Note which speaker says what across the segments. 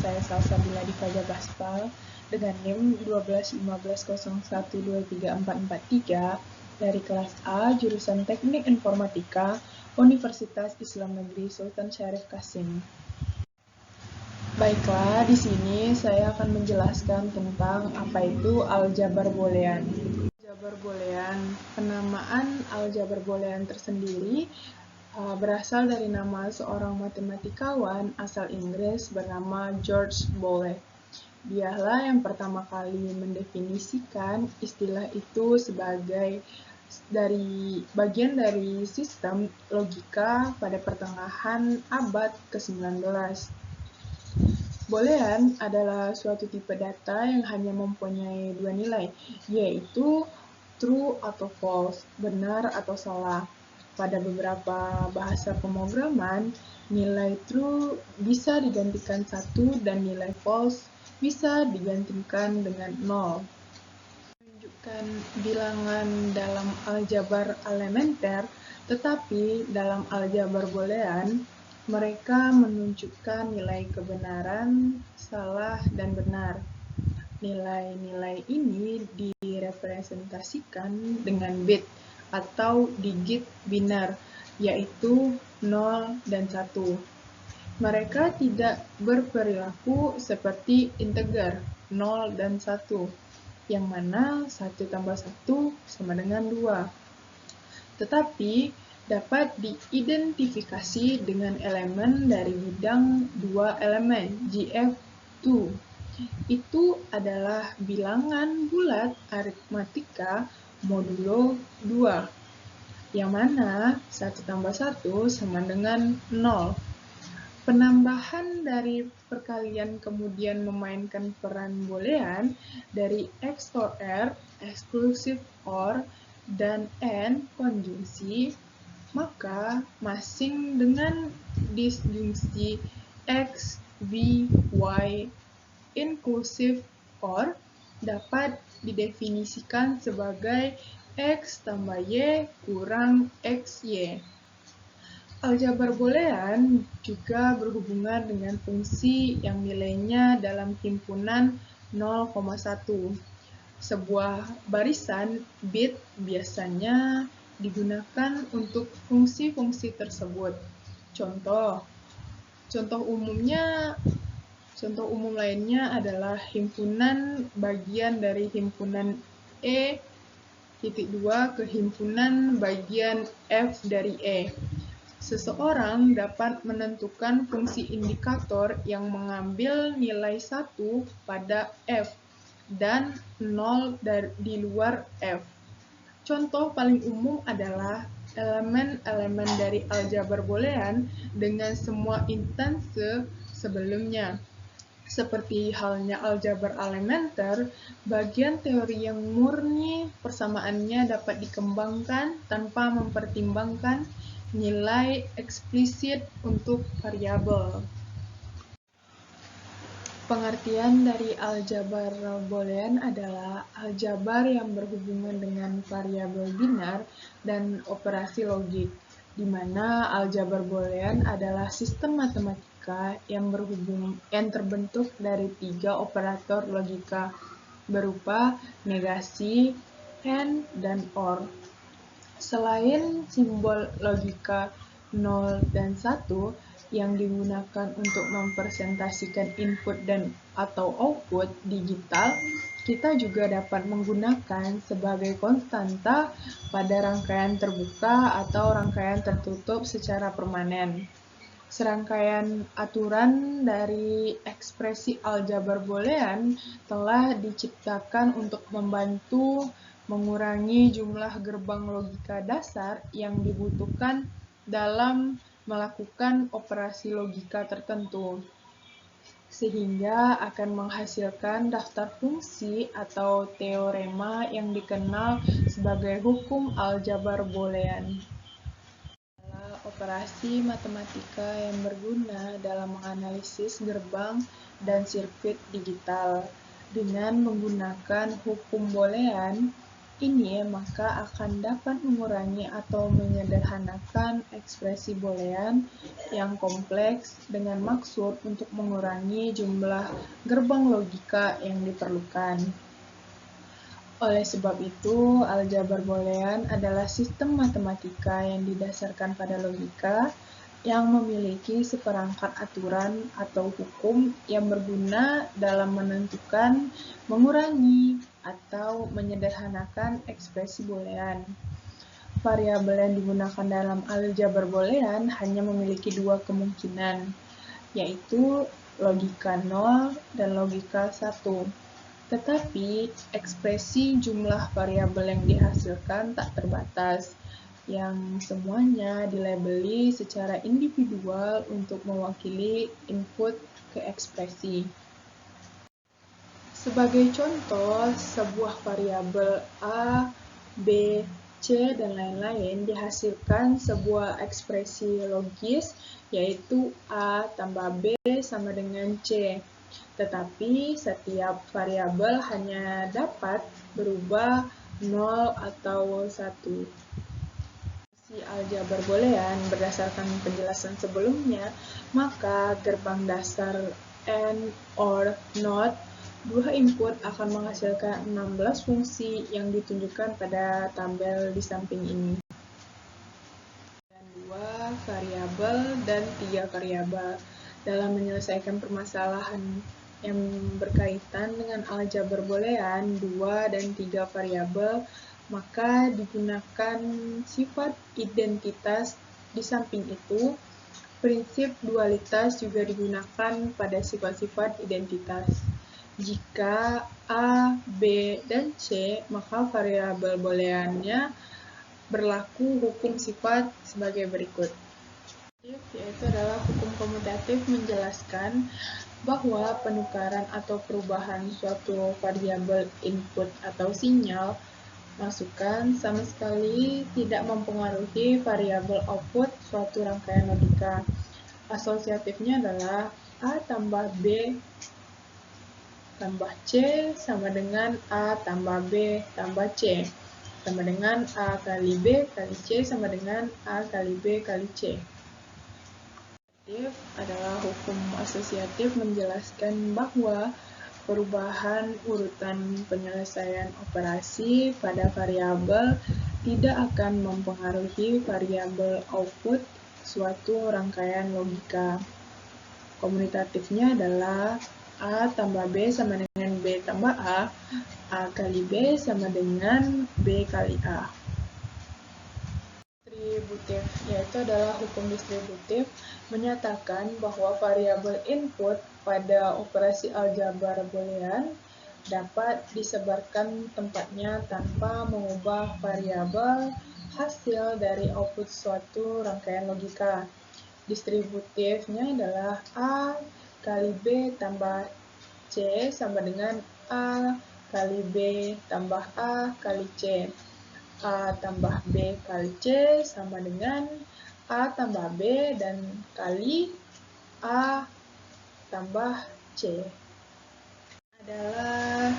Speaker 1: saya Salsabila Diva Gaspal dengan NIM 12150123443 dari kelas A jurusan Teknik Informatika Universitas Islam Negeri Sultan Syarif Qasim. Baiklah, di sini saya akan menjelaskan tentang apa itu aljabar boolean. Aljabar boolean, penamaan aljabar boolean tersendiri berasal dari nama seorang matematikawan asal Inggris bernama George Boole. Dialah yang pertama kali mendefinisikan istilah itu sebagai bagian dari sistem logika pada pertengahan abad ke-19. Boolean adalah suatu tipe data yang hanya mempunyai dua nilai, yaitu true atau false, benar atau salah. Pada beberapa bahasa pemrograman, nilai true bisa digantikan 1 dan nilai false bisa digantikan dengan 0. Menunjukkan bilangan dalam aljabar elementer, tetapi dalam aljabar boolean, mereka menunjukkan nilai kebenaran, salah, dan benar. Nilai-nilai ini direpresentasikan dengan bit atau digit binar, yaitu 0 dan 1. Mereka tidak berperilaku seperti integer 0 dan 1, yang mana 1 tambah 1 sama dengan 2. Tetapi dapat diidentifikasi dengan elemen dari bidang dua elemen, GF2. Itu adalah bilangan bulat aritmatika modulo 2, yang mana 1 tambah 1 sama dengan 0. Penambahan dari perkalian kemudian memainkan peran boolean dari XOR, exclusive OR, dan AND konjungsi, maka masing dengan disjungsi X, B, Y, inclusive OR dapat didefinisikan sebagai X tambah Y kurang XY. Aljabar boolean juga berhubungan dengan fungsi yang nilainya dalam himpunan 0,1. Sebuah barisan bit biasanya digunakan untuk fungsi-fungsi tersebut. Contoh umum lainnya adalah himpunan bagian dari himpunan E.2 ke himpunan bagian F dari E. Seseorang dapat menentukan fungsi indikator yang mengambil nilai 1 pada F dan 0 di luar F. Contoh paling umum adalah elemen-elemen dari aljabar boolean dengan semua instanse sebelumnya. Seperti halnya aljabar elementer, bagian teori yang murni persamaannya dapat dikembangkan tanpa mempertimbangkan nilai eksplisit untuk variabel. Pengertian dari aljabar boolean adalah aljabar yang berhubungan dengan variabel binar dan operasi logik, di mana aljabar boolean adalah sistem matematika yang terbentuk dari 3 operator logika berupa negasi, AND, dan OR. Selain simbol logika 0 dan 1 yang digunakan untuk mempresentasikan input dan atau output digital, kita juga dapat menggunakan sebagai konstanta pada rangkaian terbuka atau rangkaian tertutup secara permanen. Serangkaian aturan dari ekspresi aljabar boolean telah diciptakan untuk membantu mengurangi jumlah gerbang logika dasar yang dibutuhkan dalam melakukan operasi logika tertentu, sehingga akan menghasilkan daftar fungsi atau teorema yang dikenal sebagai hukum aljabar boolean. Adalah operasi matematika yang berguna dalam menganalisis gerbang dan sirkuit digital. Dengan menggunakan hukum boolean, ini maka akan dapat mengurangi atau menyederhanakan ekspresi boolean yang kompleks dengan maksud untuk mengurangi jumlah gerbang logika yang diperlukan. Oleh sebab itu, aljabar boolean adalah sistem matematika yang didasarkan pada logika yang memiliki seperangkat aturan atau hukum yang berguna dalam menentukan, mengurangi, atau menyederhanakan ekspresi boolean. Variabel yang digunakan dalam aljabar boolean hanya memiliki dua kemungkinan, yaitu logika 0 dan logika 1. Tetapi, ekspresi jumlah variabel yang dihasilkan tak terbatas, yang semuanya dilabeli secara individual untuk mewakili input ke ekspresi. Sebagai contoh, sebuah variabel A, B, C, dan lain-lain dihasilkan sebuah ekspresi logis, yaitu A tambah B sama dengan C. Tetapi setiap variabel hanya dapat berubah 0 atau 1. Aljabar boolean berdasarkan penjelasan sebelumnya, maka gerbang dasar AND, OR, NOT, dua input akan menghasilkan 16 fungsi yang ditunjukkan pada tabel di samping ini. Dua variabel dan 3 variabel. Dalam menyelesaikan permasalahan yang berkaitan dengan aljabar boolean 2 dan 3 variabel, maka digunakan sifat identitas. Di samping itu, prinsip dualitas juga digunakan pada sifat-sifat identitas. Jika A, B, dan C, maka variabel booleannya berlaku hukum sifat sebagai berikut. Yaitu adalah hukum komutatif menjelaskan bahwa penukaran atau perubahan suatu variabel input atau sinyal masukan sama sekali tidak mempengaruhi variabel output suatu rangkaian logika. Asosiatifnya adalah A tambah B tambah C sama dengan A tambah B tambah C, sama dengan A kali B kali C sama dengan A kali B kali C. Adalah hukum asosiatif menjelaskan bahwa perubahan urutan penyelesaian operasi pada variabel tidak akan mempengaruhi variabel output suatu rangkaian logika. Komutatifnya adalah A tambah B sama dengan B tambah A kali B sama dengan B kali A. Distributif, yaitu adalah hukum distributif, menyatakan bahwa variabel input pada operasi aljabar boolean dapat disebarkan tempatnya tanpa mengubah variabel hasil dari output suatu rangkaian logika. Distributifnya adalah A kali B tambah C sama dengan A kali B tambah A kali C. A tambah B kali C sama dengan A tambah B dan kali A tambah C. Adalah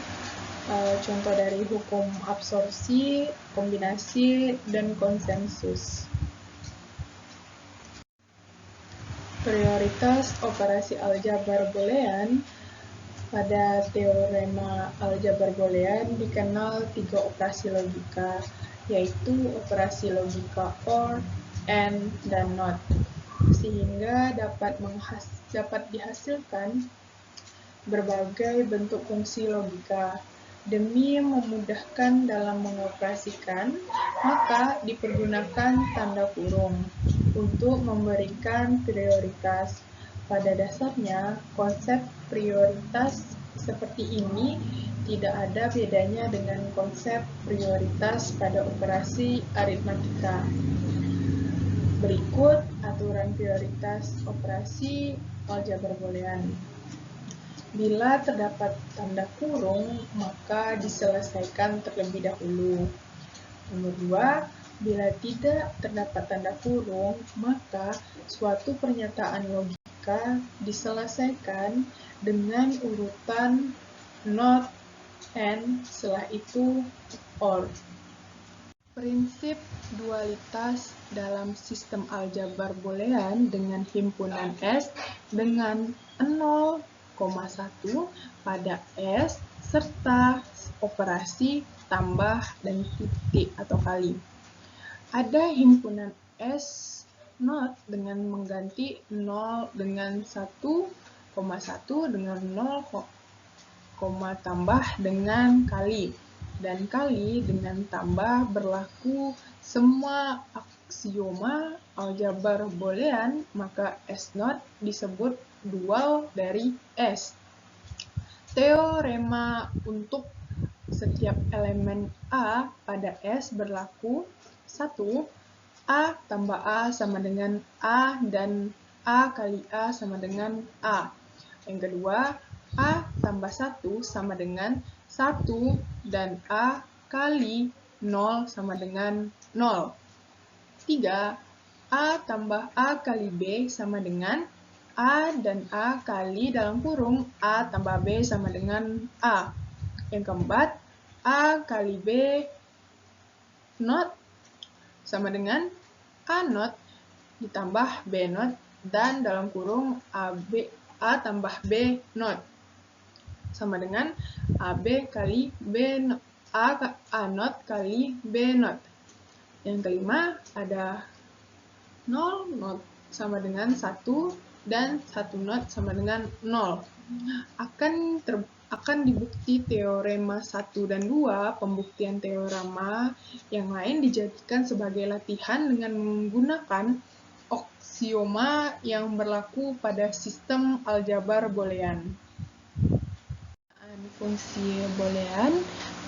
Speaker 1: contoh dari hukum absorpsi, kombinasi, dan konsensus. Prioritas operasi aljabar boolean. Pada teorema aljabar boolean dikenal 3 operasi logika, yaitu operasi logika OR, AND, dan NOT, sehingga dapat dihasilkan berbagai bentuk fungsi logika. Demi memudahkan dalam mengoperasikan, maka dipergunakan tanda kurung untuk memberikan prioritas. Pada dasarnya, konsep prioritas seperti ini tidak ada bedanya dengan konsep prioritas pada operasi aritmatika. Berikut aturan prioritas operasi aljabar boolean. Bila terdapat tanda kurung, maka diselesaikan terlebih dahulu. Nomor 2, bila tidak terdapat tanda kurung, maka suatu pernyataan logika diselesaikan dengan urutan NOT, AND, setelah itu OR. Prinsip dualitas dalam sistem aljabar boolean dengan himpunan S dengan 0,1 pada S serta operasi tambah dan titik atau kali. Ada himpunan S not dengan mengganti 0 dengan 1,1 dengan 0, tambah dengan kali. Dan kali dengan tambah berlaku semua aksioma aljabar boolean, maka S0 disebut dual dari S. Teorema untuk setiap elemen A pada S berlaku 1. A tambah A sama dengan A dan A kali A sama dengan A. Yang kedua, A tambah 1 sama dengan 1 dan A kali 0 sama dengan 0. 3. A tambah A kali B sama dengan A dan A kali dalam kurung A tambah B sama dengan A. Yang keempat, A kali B not sama dengan A not ditambah B not dan dalam kurung A tambah B not sama dengan AB kali B not, A not kali B not. Yang kelima ada 0 not sama dengan 1 dan 1 not sama dengan 0. Akan dibukti teorema 1 dan 2, pembuktian teorema yang lain dijadikan sebagai latihan dengan menggunakan aksioma yang berlaku pada sistem aljabar boolean. Fungsi boolean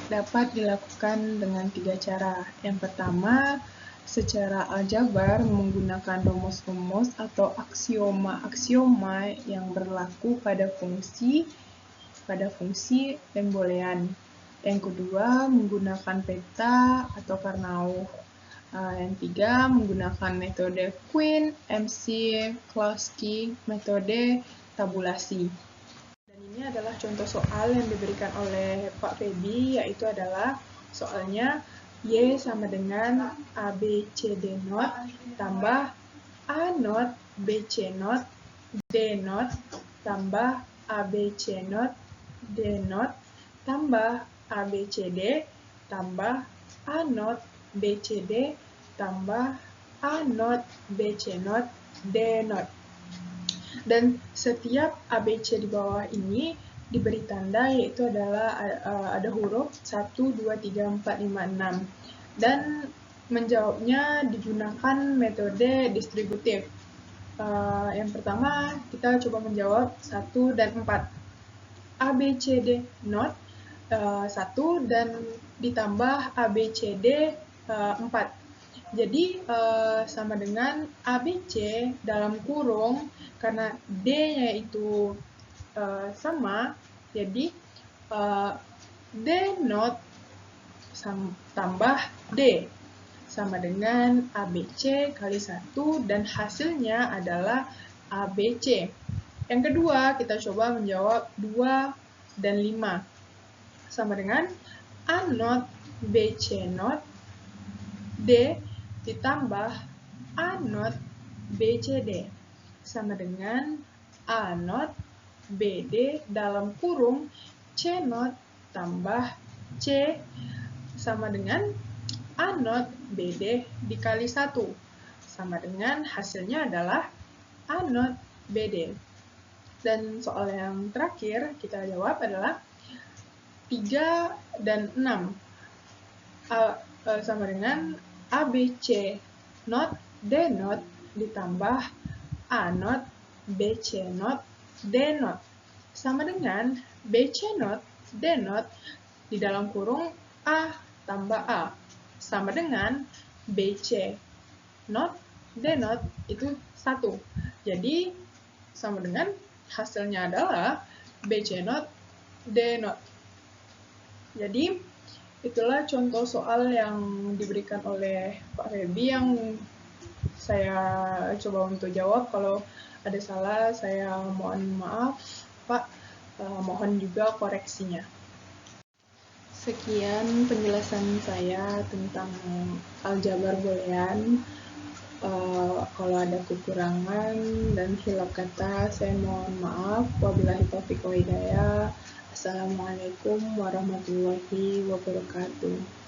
Speaker 1: dapat dilakukan dengan 3 cara. Yang pertama, secara aljabar menggunakan rumus-rumus atau aksioma-aksioma yang berlaku pada fungsi dan boolean. Yang kedua, menggunakan peta atau Karnaugh. Yang tiga, menggunakan metode Quine, McCloskey, metode tabulasi. Dan ini adalah contoh soal yang diberikan oleh Pak Feby, yaitu adalah soalnya Y sama dengan ABCD not tambah A not BC not D not tambah ABC not D not tambah ABCD tambah A not BCD tambah A not BC not D not. Dan setiap ABC di bawah ini diberi tanda, yaitu adalah ada huruf 1, 2, 3, 4, 5, 6. Dan menjawabnya digunakan metode distributif. Yang pertama, kita coba menjawab 1 dan 4. ABCD not 1 dan ditambah ABCD 4. Jadi sama dengan ABC dalam kurung, karena D-nya itu sama, jadi D not tambah D sama dengan ABC kali 1 dan hasilnya adalah ABC. Yang kedua, kita coba menjawab 2 dan 5 sama dengan A not BC not D ditambah A not BCD sama dengan A not BD dalam kurung C not tambah C sama dengan A not BD dikali 1 sama dengan hasilnya adalah A not BD. Dan soal yang terakhir kita jawab adalah 3 dan 6 sama dengan ABC not D not ditambah A not BC not D not sama dengan BC not D not di dalam kurung A tambah A sama dengan BC not D not itu 1. Jadi sama dengan hasilnya adalah BC not D not. Jadi itulah contoh soal yang diberikan oleh Pak Feby yang saya coba untuk jawab. Kalau ada salah, saya mohon maaf, Pak. Mohon juga koreksinya. Sekian penjelasan saya tentang aljabar boolean. Kalau ada kekurangan dan hilaf kata, saya mohon maaf. Wabillahi taufiq wa hidayah. Assalamualaikum warahmatullahi wabarakatuh.